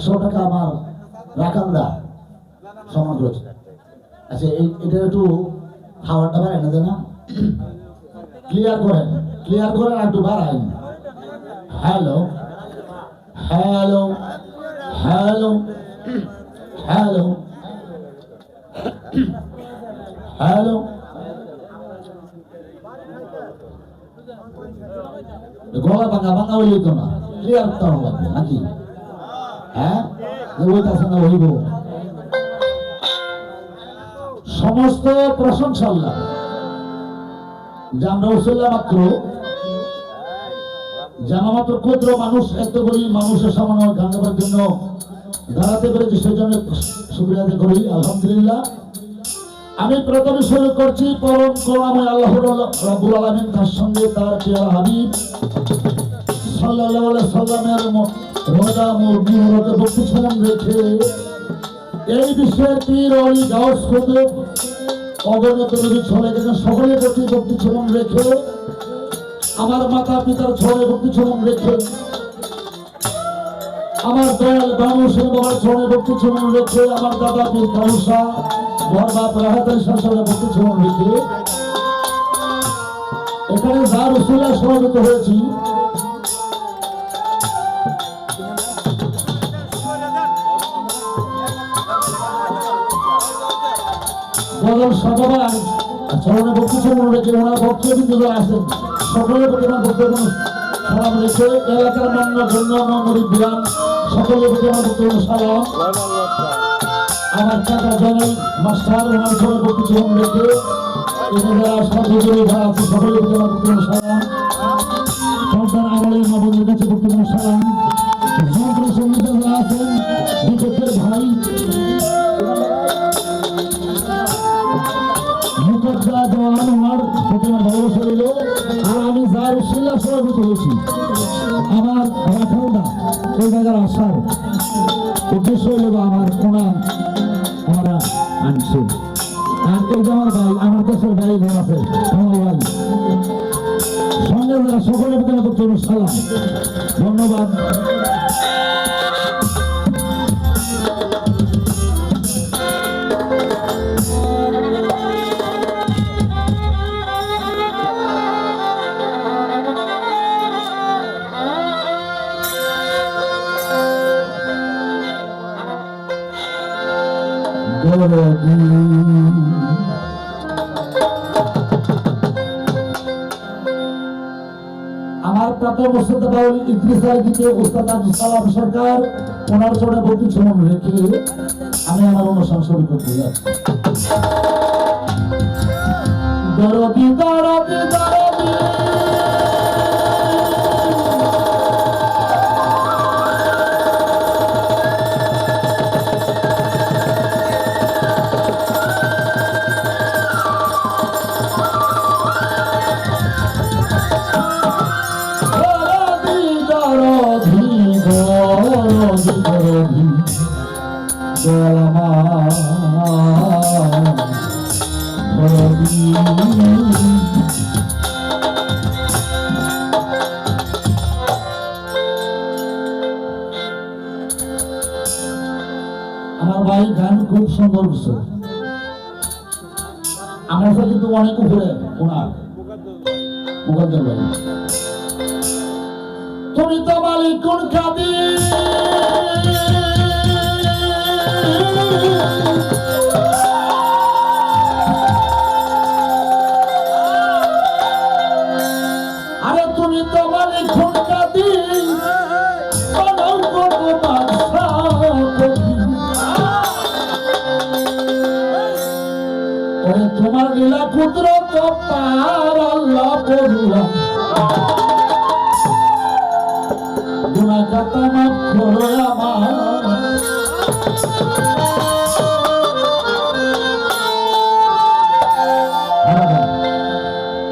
100 টাকা আমার রাখালরা সমান করেছে। আচ্ছা এটা একটু খাওয়াটা বাড়ায় না দেয় না, ক্লিয়ার করেন একটু বাড়াই। Hello hello hello hello hello, গলা ভাঙা হইলে তো না, ক্লিয়ার করা লাগবে নাকি? হ্যাঁ ওইটাছে না হইব। সমস্ত প্রশংসা আল্লাহ যে আমরা উসুল্লাহ মাত্র জানা মাত্র ক্ষুদ্র মানুষ, এত বড় মানুষের সামান্য গান গাবার জন্য দাঁড়াতে পেরেছি, সেজন্য শুকরিয়া আদায় করি আলহামদুলিল্লাহ। আমি প্রথমে শুরু করছি পরম করুণাময় আল্লাহ রাব্বুল আলামিন, তার সঙ্গে তার প্রিয় হাবিব সাল্লাল্লাহু আলাইহি সাল্লামের রোজা মুবারকে ভক্তি সালাম রেখে এই বিশ্বের পীর ওলি গাউস কুতুব অগণিত নবী চলে গেছেন, সকলের প্রতি ভক্তি সালাম রেখে, আমার মাতা পিতার ছড়ে ভক্তি সালাম রেখে, আমার দয়াল বাবু সেন বাবার ছড়ে ভক্তি সালাম রেখে, আমার দাদা পীর কাউসা বরবাদ রাহাতের শাসনে ভক্তি সালাম রেখে এখানে যার উসিলায় সমবেত হয়েছি, বদল সভায় চরণে ভক্তি সালাম রেখে ওনার ভক্তবৃন্দ যারা আছেন সকলের প্রতি আমার ভক্তগণ সালাম রেখে, এলাকার মান্য গণ্য মুরিদগণ সকলের প্রতি আমার ভক্তগণ সালাম। আমার চাচা জেনারেল মাস্টার ওনার চরণে ভক্তি সালাম রেখে, যারা সহযোগী যারা আছে সকলের প্রতি আমার ভক্তগণ সালাম। সন্তান আমলের মা বোনের কাছে ভক্তগণ সালাম। যন্ত্র সঙ্গীত যারা আছেন বিপক্ষের ভাই আমি যার উসিলায় সমবেত হয়েছি, আমার রাখালরা এই জায়গার আসার উদ্দেশ্য হইল আমার কোনা আমরা আনছি। আর এই যে আমার ভাই, আমার দেশের ভাই ঘর আছে আমার ভাই সঙ্গে যারা সকলের ভিতরে করতে সালাম, ধন্যবাদ। আমার প্রাতঃ মুস্তাদা বাউল ইদ্রিস আলী দিকে উস্তাদ আব্দুল সালাম সরকার ওনার চরণে ভক্তি সালাম রেখে আমি আমার অনুষ্ঠান শুরু করতে যাচ্ছি। দরদি দরদি দরদি আমার ভাই গান খুব সুন্দর করছে, আমার সাথে কিন্তু অনেক উপরে ওনার মুকাদ্দার ভাই। তুমি তো মালিক কোন কাদি আরে তুমি তো মালিক কোন কাদি বানাও কত বাদশা ওরে তোমার লীলা কুদরত পার আল্লাহ বলুয়া গুনাহ খাতা মাফ করো আমার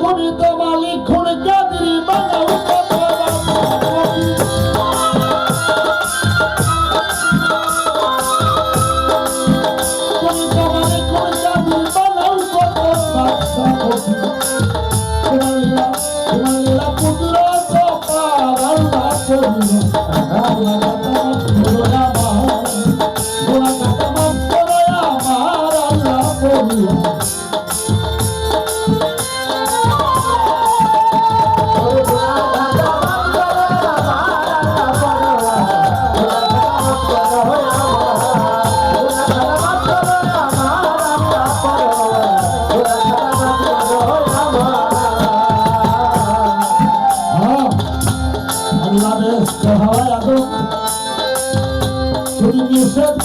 তুমি তো মালিক খুন কাদরি বানাও কত তুমি তো মালিক খুন কাদরি বানাও কত বাদশা তোমার লীলা কুদরত পার আল্লাহ বলুয়া গুনাহ খাতা মাফ করো আমার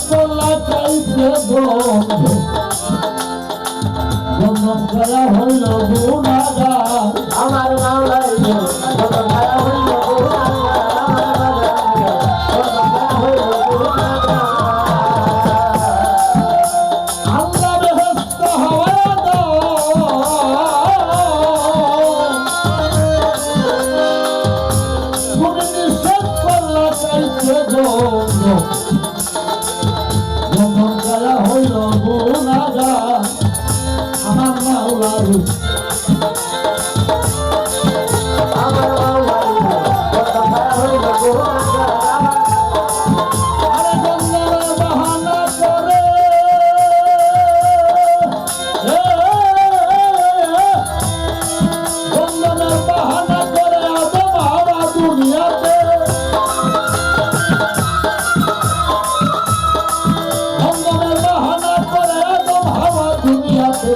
করলা চাইতে বন্ধন করা হইল গুণাগার আমার মাওলাই বন্ধন করা হইল গুনাহগার আমার মাওলাই বন্ধন করা হইল গুনাহগার আল্লাহ বেহেশত হওয়া দাও তুমি নিষেধ করলা চাইতে বন্ধন করা হইল গুণাগার আমার মাওলাই আমার মাওলাই বন্ধন করা হইল গুনাহগার আরে গঙ্গার বাহানা করে গঙ্গার বাহানা করে আদম হাওয়া দুনিয়াতে গঙ্গার বাহানা করে আদম হাওয়া দুনিয়াতে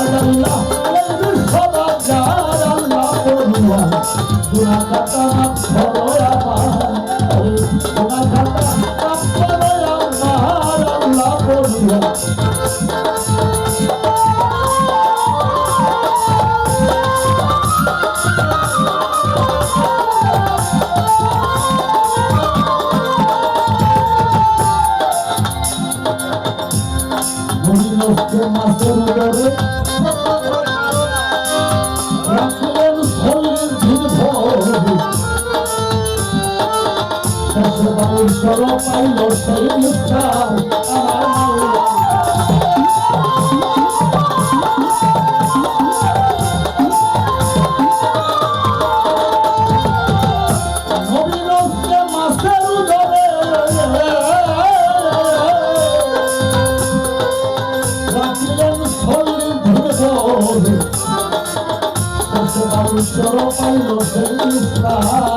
আল্লাহ মাছের দরে রাখলেন শরীর দিন ভোর শেষে বাবুর সর পাইল সেই নিষ্ঠার আমার নবীনকে মাছের দরে রাখলেন শরীর দিন ভোর শেষে বাবুর সর পাইল সেই নিষ্ঠার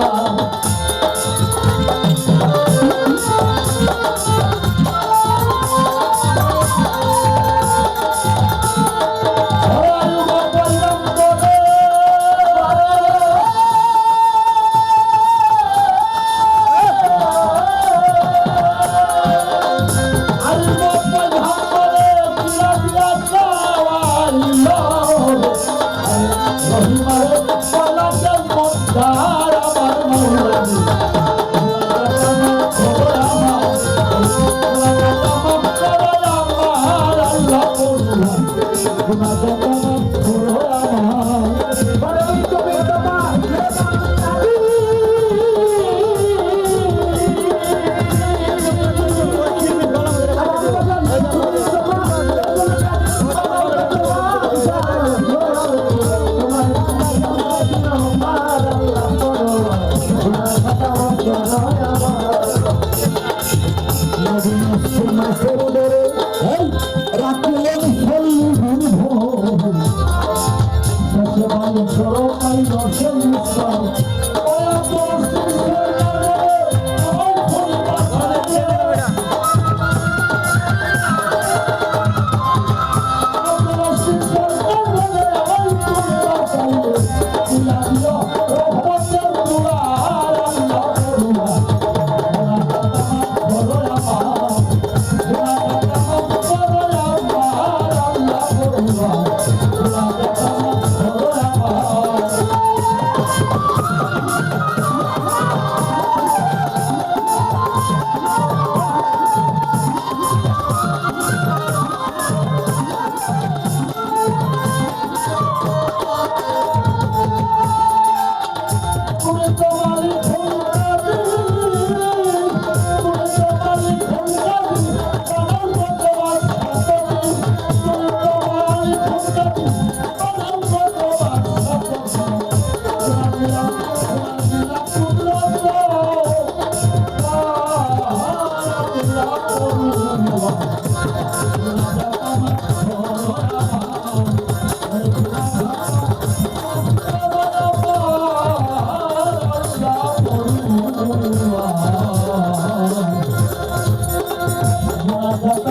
সোনার গাছ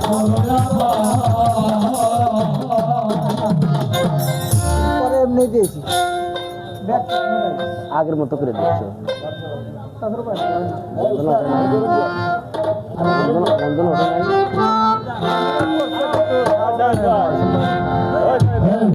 আমার বড় পরে এমনি দিয়েছি আগের মতো করে দিচ্ছি বন্ধন